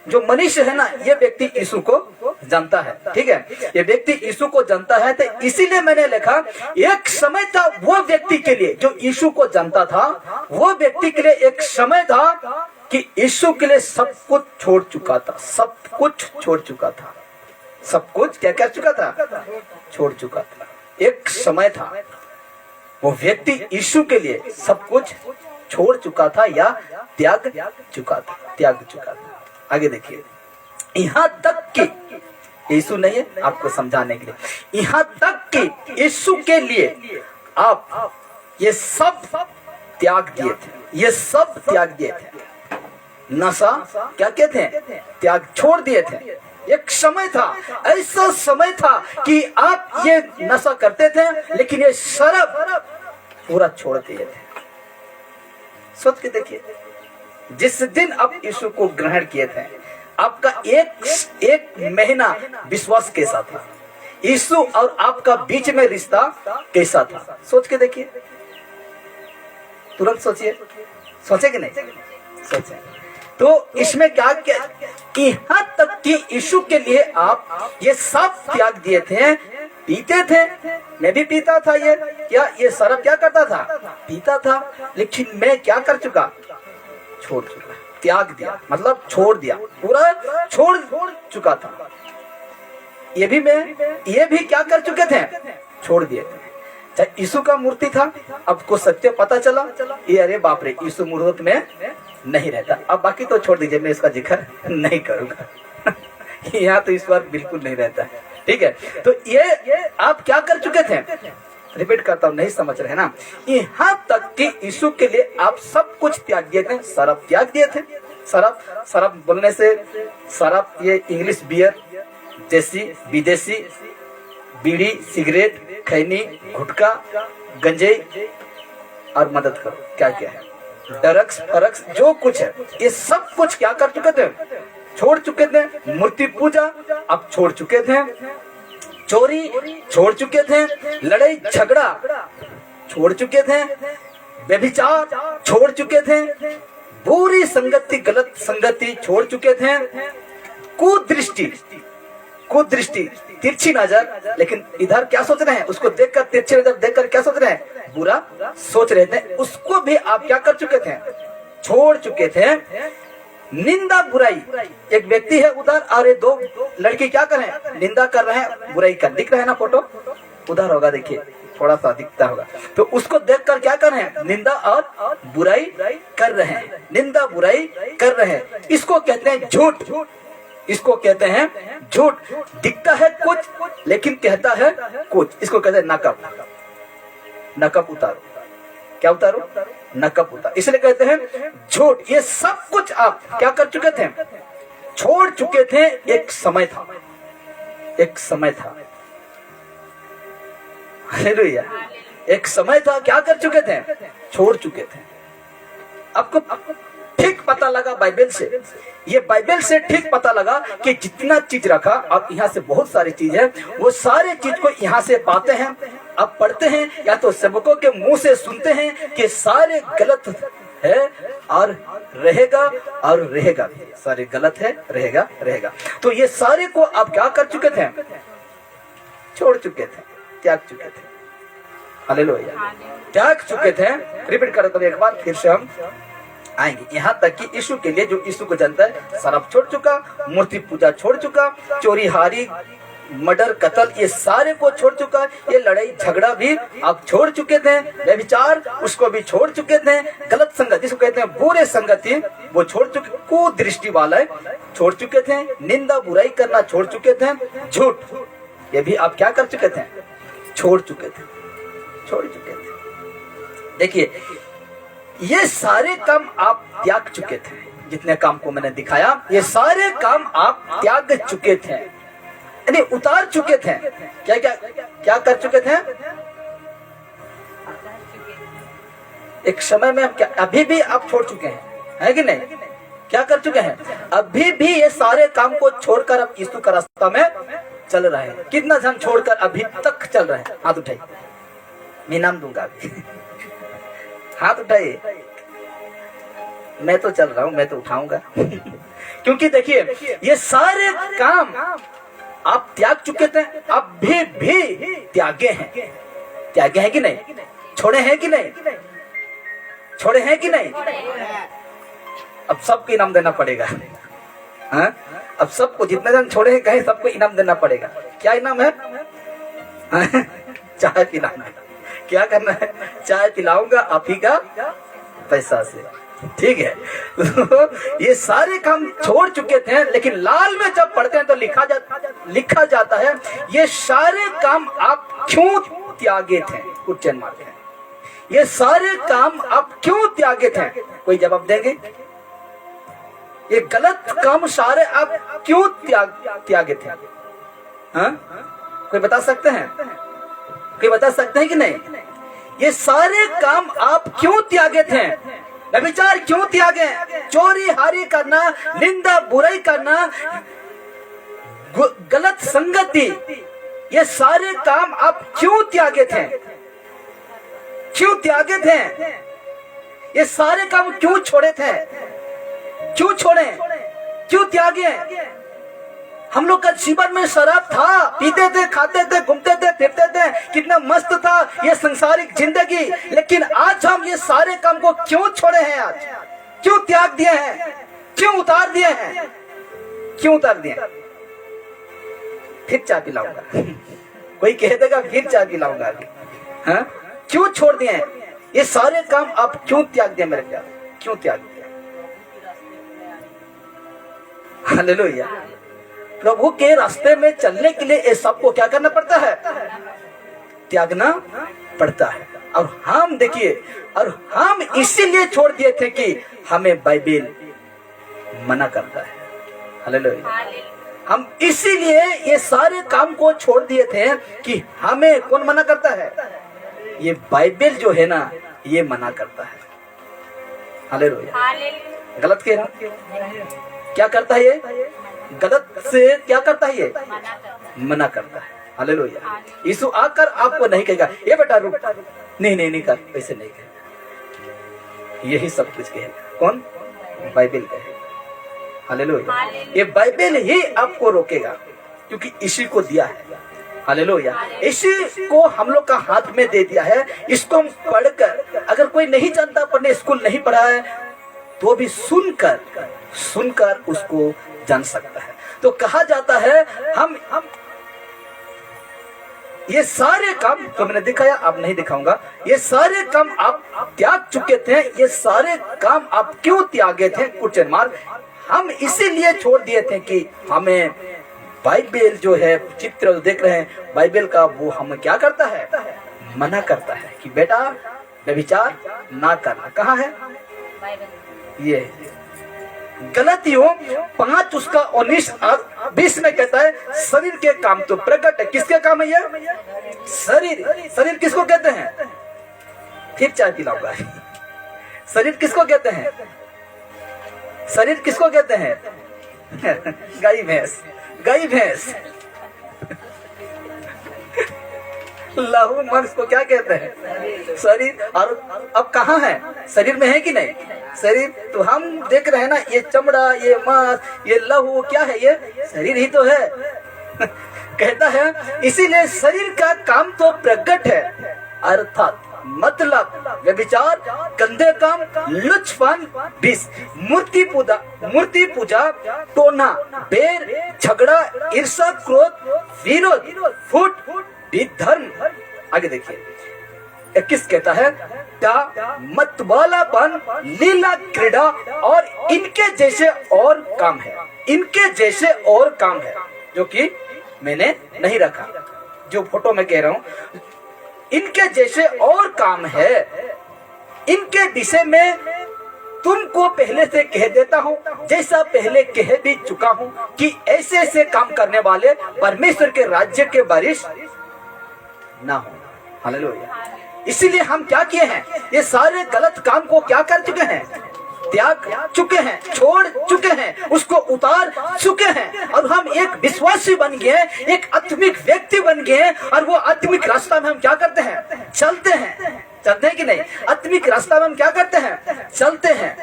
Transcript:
जो मनुष्य है ना, ये व्यक्ति यीशु को जानता है। ठीक है, ये व्यक्ति यीशु को जानता है। तो इसीलिए मैंने लिखा, एक समय था वो व्यक्ति के लिए जो यीशु को जानता था, वो व्यक्ति के लिए एक समय था कि यीशु के लिए सब कुछ छोड़ चुका था। सब कुछ छोड़ चुका था। सब कुछ क्या कर चुका था? छोड़ चुका था। एक समय था वो व्यक्ति यीशु के लिए सब कुछ छोड़ चुका था या त्याग चुका था। आगे देखिए, यहाँ तक कि यीशु नहीं है, आपको समझाने के लिए, यहाँ तक कि यीशु के लिए आप ये सब त्याग दिए थे। ये सब त्याग दिए थे। नशा क्या कहते हैं? त्याग छोड़ दिए थे। एक समय था, ऐसा समय था कि आप ये नशा करते थे, लेकिन ये शराब पूरा छोड़ दिए थे। सोच के देखिए, जिस दिन आप यीशु को ग्रहण किए थे, आपका एक महीना विश्वास कैसा था? यीशु और आपका बीच में रिश्ता कैसा था? सोच के देखिए, तुरंत सोचिए। सोचे कि नहीं? सोचे। तो इसमें क्या यहाँ तक कि यीशु के लिए आप ये सब त्याग दिए थे। पीते थे, मैं भी पीता था। ये शराब क्या करता था? पीता था। लेकिन मैं क्या कर चुका? छोड़ चुका। त्याग दिया मतलब छोड़ दिया, पूरा छोड़ चुका था। ये भी क्या कर चुके थे? छोड़ दिए थे। यीशु का मूर्ति था, अब को सत्य पता चला, ये अरे बाप रे, यीशु मूर्त में नहीं रहता। अब बाकी तो छोड़ दीजिए, मैं इसका जिक्र नहीं करूंगा। यहाँ तो ईश्वर बिल्कुल नहीं रहता है। ठीक है, तो ये आप क्या कर चुके थे? रिपीट करता हूँ, नहीं समझ रहे ना। यहाँ तक कि यीशु के लिए आप सब कुछ त्याग दिए थे। शराब त्याग दिए थे। शराब बोलने से शराब, ये इंग्लिश बियर जैसी विदेशी बीड़ी, सिगरेट, खैनी, गुटखा, गंजेई और मदद करो क्या क्या है, ड्रग्स फरक्स जो कुछ है, ये सब कुछ क्या कर चुके थे? छोड़ चुके थे। मूर्ति पूजा अब छोड़ चुके थे। चोरी छोड़ चुके थे। लड़ाई झगड़ा छोड़ चुके थे। व्यभिचार छोड़ चुके थे। बुरी संगति, गलत संगति छोड़ चुके थे। कुदृष्टि, तिरछी नजर, लेकिन इधर क्या सोच रहे हैं? उसको देखकर, तिरछी नजर देखकर क्या सोच रहे हैं? बुरा सोच रहे थे। उसको भी आप क्या कर चुके थे? छोड़ चुके थे। निंदा बुराई, एक व्यक्ति है उधर और ये दो लड़के क्या कर रहे हैं? निंदा कर रहे हैं, बुराई कर। दिख रहा है ना फोटो? उधर होगा, देखिए थोड़ा सा दिखता होगा। तो उसको देखकर क्या कर रहे हैं? निंदा और बुराई कर रहे हैं। निंदा बुराई कर रहे हैं। इसको कहते हैं झूठ। इसको कहते हैं झूठ। दिखता है कुछ लेकिन कहता है कुछ। इसको कहते हैं नकब। नकब उतारो। क्या उतारो? नकब उतारो। इसलिए कहते हैं झूठ। ये सब कुछ आप क्या कर चुके थे? छोड़ चुके थे। एक समय था, एक समय था, हालेलुया, एक समय था। क्या कर चुके थे? छोड़ चुके थे। आपको ठीक पता लगा बाइबल से, ये बाइबल से ठीक पता लगा कि जितना चीज रखा, अब यहाँ से बहुत सारी चीज है, वो सारे चीज को यहाँ से पाते हैं, अब पढ़ते हैं या तो सेवकों के मुंह से सुनते हैं कि सारे गलत है और रहेगा और रहेगा, सारे गलत है, रहेगा। तो ये सारे को आप क्या कर चुके थे? छोड़ चुके थे, त्याग चुके थे। हालेलुया, त्याग चुके थे। रिपीट करो तो एक बार फिर से हम आएंगे। यहाँ तक कि यीशु के लिए, जो यीशु को जानता है, शराब छोड़ चुका, मूर्ति पूजा छोड़ चुका, चोरी हारी, मर्डर, कत्ल, ये सारे को छोड़ चुका। ये लड़ाई झगड़ा भी आप छोड़ चुके थे। व्यभिचार उसको भी छोड़ चुके थे। गलत संगति, जिसको कहते हैं बुरे संगति, वो छोड़ चुके। कुदृष्टि वाले छोड़ चुके थे। निंदा बुराई करना छोड़ चुके थे। झूठ, ये भी आप क्या कर चुके थे? छोड़ चुके थे। देखिए, ये सारे काम आप त्याग चुके थे। जितने काम को मैंने दिखाया, ये सारे काम आप त्याग चुके थे, यानी उतार चुके थे। क्या कर चुके थे? एक समय में हम क्या, अभी भी आप छोड़ चुके हैं, है कि नहीं? क्या कर चुके हैं? अभी भी ये सारे काम को छोड़कर आप यीशु का रास्ता में चल रहे हैं। कितना जन छोड़कर अभी तक चल रहे हैं? हाथ उठाइए, मैं नाम दूंगा अभी। हाथ उठाइए। मैं तो चल रहा हूं, मैं तो उठाऊंगा। क्योंकि देखिए ये सारे काम आप त्याग चुके थे, अब भी त्यागे हैं। त्यागे हैं कि नहीं? छोड़े हैं कि नहीं? छोड़े हैं कि नहीं? अब सबको इनाम देना पड़ेगा। हाँ? अब सबको, जितने जन छोड़े हैं कहे, सबको इनाम देना पड़ेगा। क्या इनाम है? हाँ? चाय पिलाना है। क्या करना है? चाय पिलाऊंगा आप ही का पैसा से, ठीक है। तो ये सारे काम छोड़ चुके थे, लेकिन लाल में जब पढ़ते हैं तो लिखा जाता है ये सारे काम आप क्यों त्यागे थे? क्वेश्चन मारते हैं, ये सारे काम आप क्यों त्यागे थे? कोई जवाब देंगे? ये गलत काम सारे आप क्यों त्यागे थे? हाँ? कोई बता सकते हैं? कोई बता सकते हैं कि नहीं? ये सारे काम आप क्यों त्यागे थे? व्यभिचार क्यों त्यागे? चोरी हारी करना, निंदा बुराई करना, गलत संगति, ये सारे काम आप क्यों त्यागे थे? क्यों त्यागे थे? ये सारे काम क्यों छोड़े थे? क्यों छोड़े? क्यों त्यागे? हम लोग का जीवन में शराब था, पीते थे, खाते थे, घूमते थे, फिरते थे, कितना मस्त था ये संसारिक जिंदगी। लेकिन आज हम ये सारे काम को क्यों छोड़े हैं? आज क्यों त्याग दिए हैं? क्यों उतार दिए हैं? क्यों उतार दिए? फिर चाय पिलाऊंगा। कोई कह देगा फिर चाय पिलाऊंगा अभी। हाँ? क्यों छोड़ दिए हैं? ये सारे काम आप क्यों त्याग दिए मेरे प्यार? क्यों त्याग दिए? हालेलुया। प्रभु के रास्ते में चलने के लिए ये सबको क्या करना पड़ता है? त्यागना पड़ता है। और हम देखिए, और हम इसीलिए छोड़ दिए थे कि हमें बाइबल मना करता है। हालेलुया। हम इसीलिए ये सारे काम को छोड़ दिए थे कि हमें कौन मना करता है? ये बाइबल जो है ना, ये मना करता है। हालेलुया। गलत कह रहा हूं? क्या करता है ये? गलत से क्या करता है ये? मना करता है। हालेलुया। यीशु आकर आपको नहीं कहेगा ये बेटा रुक, नहीं कर, ऐसे नहीं कहेगा। यही सब कुछ कहेगा। कौन? बाइबल कहेगा। हालेलुया। ये बाइबल ही आपको रोकेगा, क्योंकि इसी को दिया है। हालेलुया। इसी को हम लोग का हाथ में दे दिया है। इसको हम पढ़कर, अगर कोई नहीं जानता, पढ़ने स्कूल नहीं पढ़ा है, तो भी सुनकर उसको जान सकता है। तो कहा जाता है हम ये सारे काम, तो मैंने दिखाया, आप नहीं दिखाऊंगा, ये सारे काम आप त्याग चुके थे। ये सारे काम आप क्यों त्यागे थे? Question mark. हम इसीलिए छोड़ दिए थे कि हमें बाइबल जो है, चित्र देख रहे हैं बाइबल का, वो हमें क्या करता है? मना करता है कि बेटा व्यभिचार ना करना। कहाँ है ये? गलतियों 5 उसका 19 और 20 में कहता है शरीर के काम तो प्रकट है। किसके काम है ये? शरीर किसको कहते हैं? फिर चाय पिलाऊंगा। शरीर किसको कहते हैं? शरीर किसको कहते हैं? गाय भैंस। लहू मांस को क्या कहते हैं? शरीर। और अब कहाँ है? शरीर में है कि नहीं? शरीर तो हम देख रहे हैं ना, ये चमड़ा, ये मांस, ये लहू, क्या है ये? शरीर ही तो है। कहता है इसीलिए शरीर का काम तो प्रकट है, अर्थात मतलब व्यभिचार, गंदे काम, लुचपन, विष, मूर्ति पूजा, टोना, बेर, झगड़ा, ईर्ष्या, क्रोध, विरोध, फूट, विधर्म। आगे देखिए 21 कहता है मतवालापन, लीला, क्रीड़ा और इनके जैसे और काम है। इनके जैसे और काम है जो कि मैंने नहीं रखा, जो फोटो में कह रहा हूं, इनके जैसे और काम है। इनके विषय में तुमको पहले से कह देता हूं, जैसा पहले कह भी चुका हूं, कि ऐसे ऐसे काम करने वाले परमेश्वर के राज्य के वारिस ना हो। हालेलुया। इसीलिए हम क्या किए हैं? ये सारे गलत काम को क्या कर चुके हैं? त्याग चुके हैं, छोड़ चुके हैं, उसको उतार चुके हैं। और हम एक विश्वासी बन गए, एक आत्मिक व्यक्ति बन गए। और वो आत्मिक रास्ता में हम क्या करते हैं? चलते हैं कि नहीं? आत्मिक रास्ता में हम क्या करते हैं? चलते हैं।